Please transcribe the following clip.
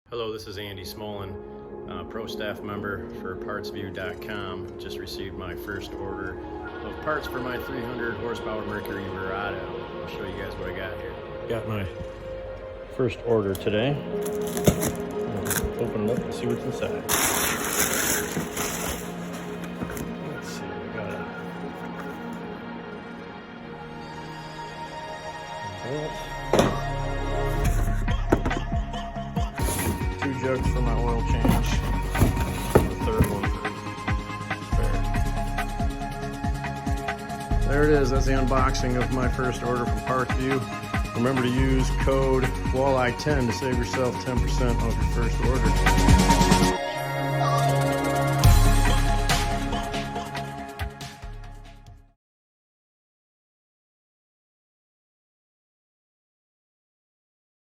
Hello, this is Andy Smolen, pro staff member for PartsVu.com. Just received my first order of parts for my 300 horsepower Mercury Verado. I'll show you guys what I got here. Got my first order today. Open it up and see what's inside. Let's see, we got two jugs for my oil change. The third one for spare. There it is. That's the unboxing of my first order from PartsVu. Remember to use code WALLEYE10 to save yourself 10% off your first order.